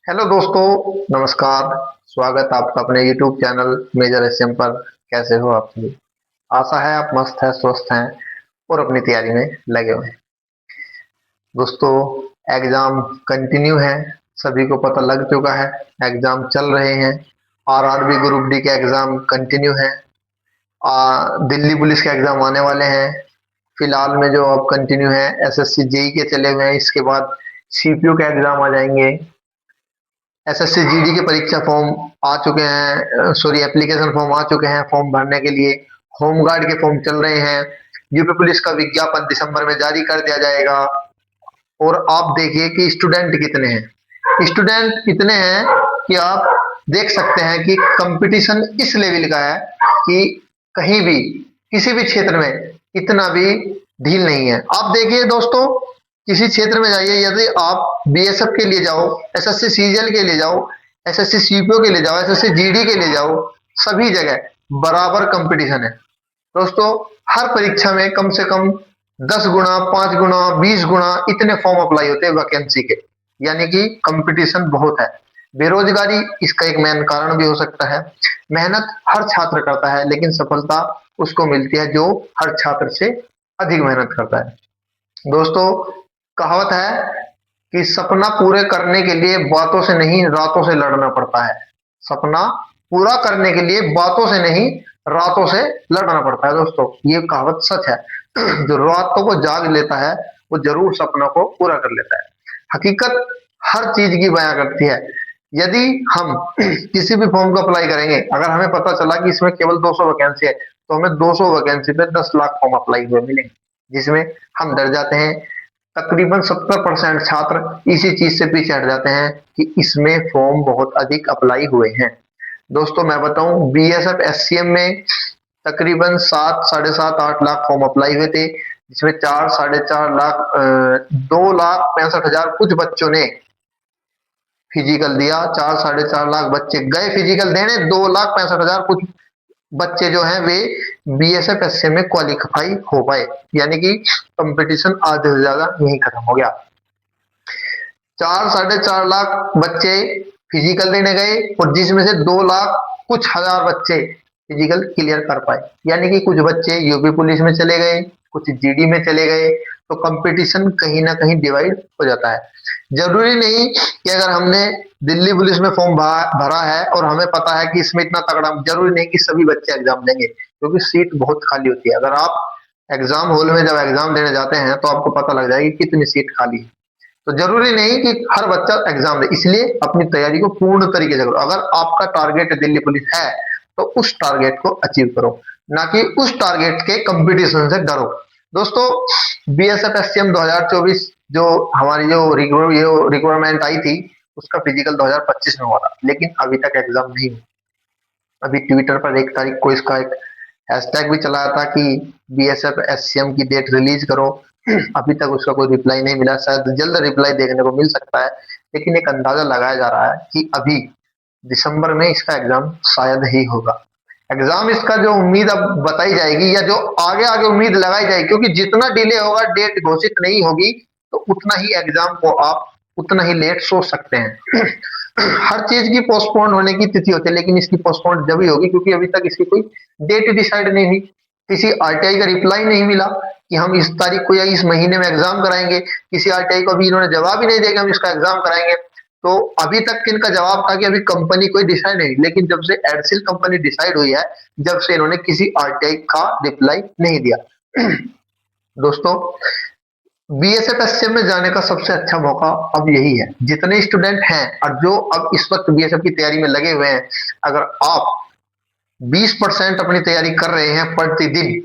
Hello दोस्तों, नमस्कार। स्वागत है आपका अपने YouTube चैनल मेजर एसएम पर। कैसे हो आप सभी? आशा है आप मस्त हैं, स्वस्थ हैं और अपनी तैयारी में लगे हुए हैं। दोस्तों, एग्जाम कंटिन्यू है, सभी को पता लग चुका है। एग्जाम चल रहे हैं। आरआरबी ग्रुप डी के एग्जाम कंटिन्यू है। दिल्ली पुलिस के एग्जाम आने वाले हैं। फिलहाल में जो अब कंटिन्यू है, एसएससी जेई के चले हुए हैं। इसके बाद सीपीयू के एग्जाम आ जाएंगे। एसएससी जीडी के परीक्षा फॉर्म आ चुके हैं, सॉरी एप्लीकेशन फॉर्म आ चुके हैं फॉर्म भरने के लिए। होमगार्ड के फॉर्म चल रहे हैं। यूपी पुलिस का विज्ञापन दिसंबर में जारी कर दिया जाएगा। और आप देखिए कि स्टूडेंट कितने हैं। स्टूडेंट इतने हैं कि आप देख सकते हैं कि कंपटीशन इस लेवल का है कि कहीं भी किसी भी क्षेत्र में इतना भी ढील नहीं है। आप देखिए दोस्तों, किसी क्षेत्र में जाइए, यदि आप बीएसएफ के लिए जाओ, एसएससी सीजीएल के लिए जाओ, एसएससी सीपीओ के लिए जाओ, एसएससी जीडी के लिए जाओ, सभी जगह बराबर कंपटीशन है। दोस्तों, हर परीक्षा में कम से कम 10 गुना, 5 गुना, 20 गुना इतने फॉर्म अप्लाई होते हैं वैकेंसी के। यानी कि कंपटीशन बहुत है। बेरोजगारी इसका एक मेन कारण भी हो सकता है। मेहनत हर छात्र करता है, लेकिन सफलता उसको मिलती है जो हर छात्र से अधिक मेहनत करता है। दोस्तों, कहावत है कि सपना पूरे करने के लिए बातों से नहीं, रातों से लड़ना पड़ता है। सपना पूरा करने के लिए बातों से नहीं, रातों से लड़ना पड़ता है। दोस्तों, ये कहावत सच है। जो रातों को जाग लेता है वो जरूर सपना को पूरा कर लेता है। हकीकत हर चीज की बयां करती है। यदि हम किसी भी फॉर्म को अप्लाई करेंगे, अगर हमें पता चला कि इसमें केवल 200 वैकेंसी है, तो हमें 200 वैकेंसी पे 10 लाख फॉर्म अप्लाई हुए मिलेंगे, जिसमें हम डर जाते हैं। तकरीबन 70% छात्र इसी चीज से पीछे हट जाते हैं कि इसमें फॉर्म बहुत अधिक अप्लाई हुए हैं। दोस्तों, मैं बताऊं, बीएसएफ एससीएम में तकरीबन 7, 7.5, 8 लाख फॉर्म अप्लाई हुए थे, जिसमें 4, 4.5 लाख, 2,65,000 कुछ बच्चों ने फिजिकल दिया। 4, 4.5 लाख बच्चे गए फिजिकल देने, 2,65,000 कुछ बच्चे जो हैं वे बीएसएफ एससीएम में क्वालिफाई हो पाए। यानी कि कंपटीशन आधे से ज्यादा यही खत्म हो गया। 4, 4.5 लाख बच्चे फिजिकल देने गए और जिसमें से 2 लाख कुछ हजार बच्चे फिजिकल क्लियर कर पाए। यानी कि कुछ बच्चे यूपी पुलिस में चले गए, कुछ जीडी में चले गए। तो कंपटीशन कहीं ना कहीं डिवाइड हो जाता है। जरूरी नहीं कि अगर हमने दिल्ली पुलिस में फॉर्म भरा है और हमें पता है कि इसमें इतना तगड़ा, जरूरी नहीं कि सभी बच्चे एग्जाम देंगे, क्योंकि सीट बहुत खाली होती है। अगर आप एग्जाम हॉल में जब एग्जाम देने जाते हैं तो आपको पता लग जाएगी कितनी सीट खाली है। तो जरूरी नहीं कि हर बच्चा एग्जाम दे, इसलिए अपनी तैयारी को पूर्ण तरीके से करो। अगर आपका टारगेट दिल्ली पुलिस है तो उस टारगेट को अचीव करो, ना कि उस टारगेट के कंपटीशन से डरो। दोस्तों, बीएसएफ एससीएम 2024 जो हमारी जो रिक्वायरमेंट आई थी, उसका फिजिकल 2025 में हुआ था, लेकिन अभी तक एग्जाम नहीं हुआ। अभी ट्विटर पर 1 तारीख को इसका एक हैशटैग भी चलाया था कि बीएसएफ एससीएम की डेट रिलीज करो। अभी तक उसका कोई रिप्लाई नहीं मिला। शायद जल्द रिप्लाई देखने को मिल सकता है, लेकिन एक अंदाजा लगाया जा रहा है कि अभी दिसंबर में इसका एग्जाम शायद ही होगा। एग्जाम इसका जो उम्मीद अब बताई जाएगी या जो आगे आगे उम्मीद लगाई जाएगी, क्योंकि जितना डिले होगा, डेट घोषित नहीं होगी, तो उतना ही एग्जाम को आप उतना ही लेट सोच सकते हैं। हर चीज की पोस्टपोन होने की तिथि होती है, लेकिन इसकी पोस्टपोन जब ही होगी क्योंकि अभी तक इसकी कोई डेट डिसाइड नहीं हुई। किसी आरटीआई का रिप्लाई नहीं मिला कि हम इस तारीख को या इस महीने में एग्जाम कराएंगे। किसी आरटीआई को अभी इन्होंने जवाब ही नहीं दिया कि हम इसका एग्जाम कराएंगे। तो अभी तक इनका जवाब था कि अभी कंपनी कोई डिसाइड नहीं, लेकिन जब से एडसिल कंपनी डिसाइड हुई है, जब से इन्होंने किसी आरटीआई का रिप्लाई नहीं दिया। दोस्तों, बीएसएफ एससीएम में जाने का सबसे अच्छा मौका अब यही है। जितने स्टूडेंट हैं और जो अब इस वक्त बीएसएफ की तैयारी में लगे हुए हैं, अगर आप 20% अपनी तैयारी कर रहे हैं प्रतिदिन,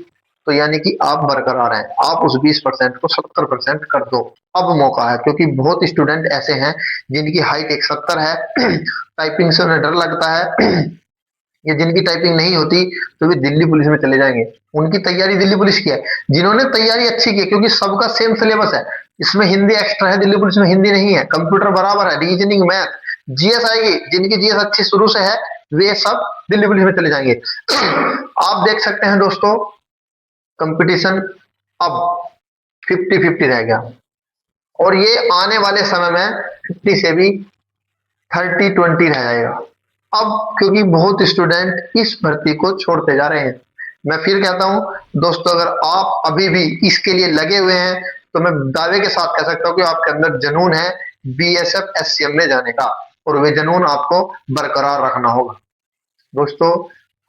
तो यानी कि आप बरकरार हैं। आप उस 20% को 70% कर दो। अब मौका है, क्योंकि बहुत स्टूडेंट ऐसे हैं जिनकी हाइट 170 है, टाइपिंग से उन्हें डर लगता है, या जिनकी टाइपिंग नहीं होती तो वे दिल्ली पुलिस में चले जाएंगे। उनकी तैयारी दिल्ली पुलिस की है। जिन्होंने तैयारी अच्छी की है, क्योंकि सबका सेम सिलेबस है, इसमें हिंदी एक्स्ट्रा है, दिल्ली पुलिस में हिंदी नहीं है, कंप्यूटर बराबर है, रीजनिंग, मैथ, जीएस आएगी। जिनकी जीएस अच्छी शुरू से है वे सब दिल्ली पुलिस में चले जाएंगे। आप देख सकते हैं दोस्तों, कंपटीशन अब 50-50 रह गया, और ये आने वाले समय में 50 से भी 30-20 रह जाएगा। अब क्योंकि बहुत स्टूडेंट इस भर्ती को छोड़ते जा रहे हैं, मैं फिर कहता हूं दोस्तों, अगर आप अभी भी इसके लिए लगे हुए हैं तो मैं दावे के साथ कह सकता हूं कि आपके अंदर जुनून है बीएसएफ एससीएम में जाने का, और वे जुनून आपको बरकरार रखना होगा। दोस्तों,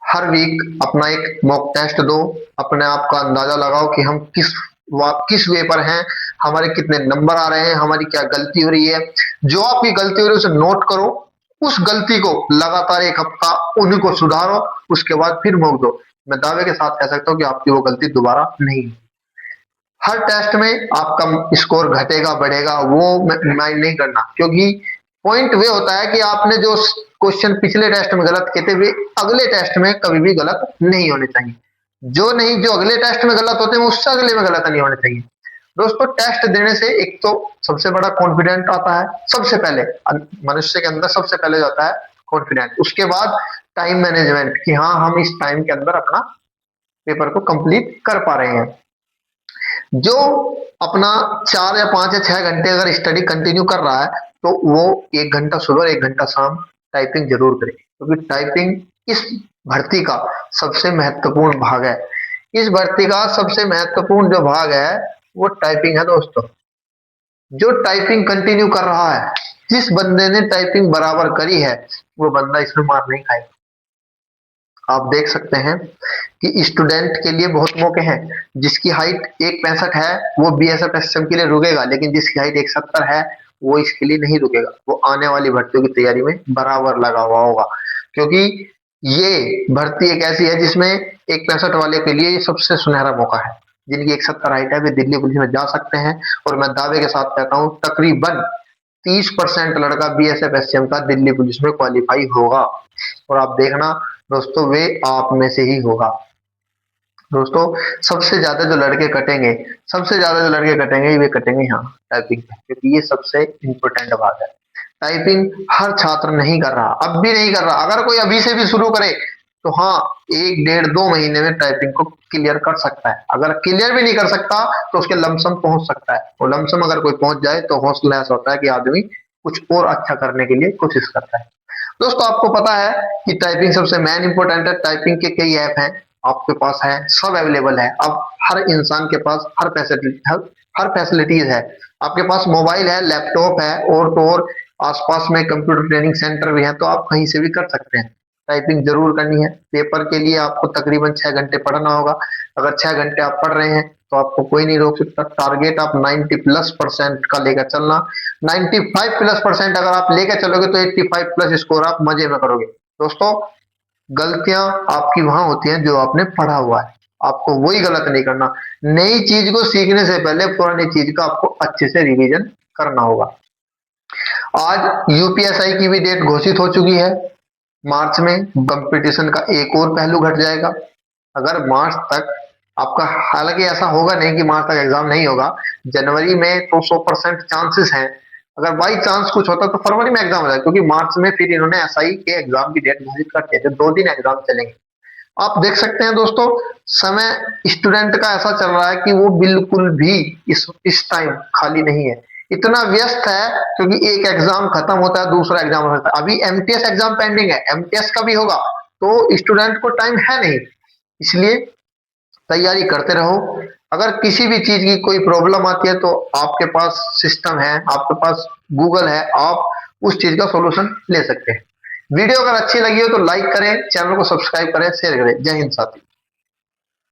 हर वीक अपना एक मॉक टेस्ट दो, अपने आप का अंदाजा लगाओ कि हम किस वे पर हैं, हमारे कितने नंबर आ रहे हैं, हमारी क्या गलती हो रही है। जो आपकी गलती हो रही है उसे नोट करो, उस गलती को लगातार एक हफ्ता उन्हीं को सुधारो, उसके बाद फिर मॉक दो। मैं दावे के साथ कह सकता हूँ कि आपकी वो गलती दोबारा नहीं। हर टेस्ट में आपका स्कोर घटेगा बढ़ेगा वो माइंड नहीं करना, क्योंकि पॉइंट वे होता है कि आपने जो क्वेश्चन पिछले टेस्ट में गलत किए थे वे अगले टेस्ट में कभी भी गलत नहीं होने चाहिए। जो अगले टेस्ट में गलत होते हैं वो उससे अगले में गलत नहीं होने चाहिए। दोस्तों, टेस्ट देने से एक तो सबसे बड़ा कॉन्फिडेंट आता है, सबसे पहले मनुष्य के अंदर सबसे पहले जाता है कॉन्फिडेंट, उसके बाद टाइम मैनेजमेंट कि हाँ हम इस टाइम के अंदर अपना पेपर को कंप्लीट कर पा रहे हैं। जो अपना 4 या 5 या 6 घंटे अगर स्टडी कंटिन्यू कर रहा है तो वो 1 घंटा सुबह 1 घंटा शाम टाइपिंग जरूर करे, क्योंकि टाइपिंग इस भर्ती का सबसे महत्वपूर्ण भाग है। इस भर्ती का सबसे महत्वपूर्ण जो भाग है वो टाइपिंग है दोस्तों। जो टाइपिंग कंटिन्यू कर रहा है, जिस बंदे ने टाइपिंग बराबर करी है, वो बंदा इसमें मार नहीं खाएगा। आप देख सकते हैं कि स्टूडेंट के लिए बहुत मौके हैं। जिसकी हाइट 1.65 है वो बीएसएफ एसएम के लिए रुकेगा, लेकिन जिसकी हाइट 1.70 है वो इसके लिए नहीं रुकेगा, वो आने वाली भर्तियों की तैयारी में बराबर लगा हुआ होगा। क्योंकि ये भर्ती एक ऐसी है जिसमें 1.65 वाले के लिए ये सबसे सुनहरा मौका है। जिनकी 1.70 हाइट है वे दिल्ली पुलिस में जा सकते हैं, और मैं दावे के साथ कहता हूँ तकरीबन 30% लड़का बीएसएफ एसएम का दिल्ली पुलिस में क्वालिफाई होगा। और आप देखना दोस्तों, वे आप में से ही होगा। दोस्तों, सबसे ज्यादा जो लड़के कटेंगे, वे कटेंगे यहाँ टाइपिंग पे, क्योंकि ये सबसे इंपॉर्टेंट बात है। टाइपिंग हर छात्र नहीं कर रहा, अब भी नहीं कर रहा। अगर कोई अभी से भी शुरू करे तो हाँ 1 डेढ़ 2 महीने में टाइपिंग को क्लियर कर सकता है। अगर क्लियर भी नहीं कर सकता तो उसके लमसम पहुंच सकता है, और लमसम अगर कोई पहुंच जाए तो हौसला ऐसा होता है कि आदमी कुछ और अच्छा करने के लिए कोशिश करता है। दोस्तों, आपको पता है कि टाइपिंग सबसे मेन इंपॉर्टेंट है। टाइपिंग के कई ऐप हैं आपके पास है, सब अवेलेबल है। अब हर इंसान के पास हर फैसिलिटीज है। आपके पास मोबाइल है, लैपटॉप है, और तो और आसपास में कंप्यूटर ट्रेनिंग सेंटर भी है, तो आप कहीं से भी कर सकते हैं। टाइपिंग जरूर करनी है। पेपर के लिए आपको तकरीबन 6 घंटे पढ़ना होगा। अगर 6 घंटे आप पढ़ रहे हैं तो आपको कोई नहीं रोक सकता। टारगेट आप 90+% का लेकर चलना। 95+% अगर आप लेकर चलोगे तो 85+ स्कोर आप मजे में करोगे। दोस्तों, गलतियां आपकी वहां होती हैं जो आपने पढ़ा हुआ है, आपको वही गलत नहीं करना। नई चीज को सीखने से पहले पुरानी चीज का आपको अच्छे से रिवीजन करना होगा। आज यूपीएसआई की भी डेट घोषित हो चुकी है। मार्च में कंपटीशन का एक और पहलू घट जाएगा। अगर मार्च तक आपका, हालांकि ऐसा होगा नहीं कि मार्च तक एग्जाम नहीं होगा, जनवरी में तो 100% चांसेस हैं। अगर बाई चांस कुछ होता तो फरवरी में एग्जाम हो जाए, क्योंकि मार्च में फिर इन्होंने एसआई के एग्जाम की डेट घोषित कर दी है, जो 2 दिन एग्जाम चलेंगे। आप देख सकते हैं दोस्तों, समय स्टूडेंट का ऐसा चल रहा है कि वो बिल्कुल भी इस टाइम खाली नहीं है, इतना व्यस्त है, क्योंकि एक एग्जाम खत्म होता है दूसरा एग्जाम होता है। अभी एमटीएस एग्जाम पेंडिंग है, एमटीएस का भी होगा, तो स्टूडेंट को टाइम है नहीं। इसलिए तैयारी करते रहो। अगर किसी भी चीज की कोई प्रॉब्लम आती है तो आपके पास सिस्टम है, आपके पास गूगल है, आप उस चीज का सॉल्यूशन ले सकते हैं। वीडियो अगर अच्छी लगी हो तो लाइक करें, चैनल को सब्सक्राइब करें, शेयर करें। जय हिंद साथी।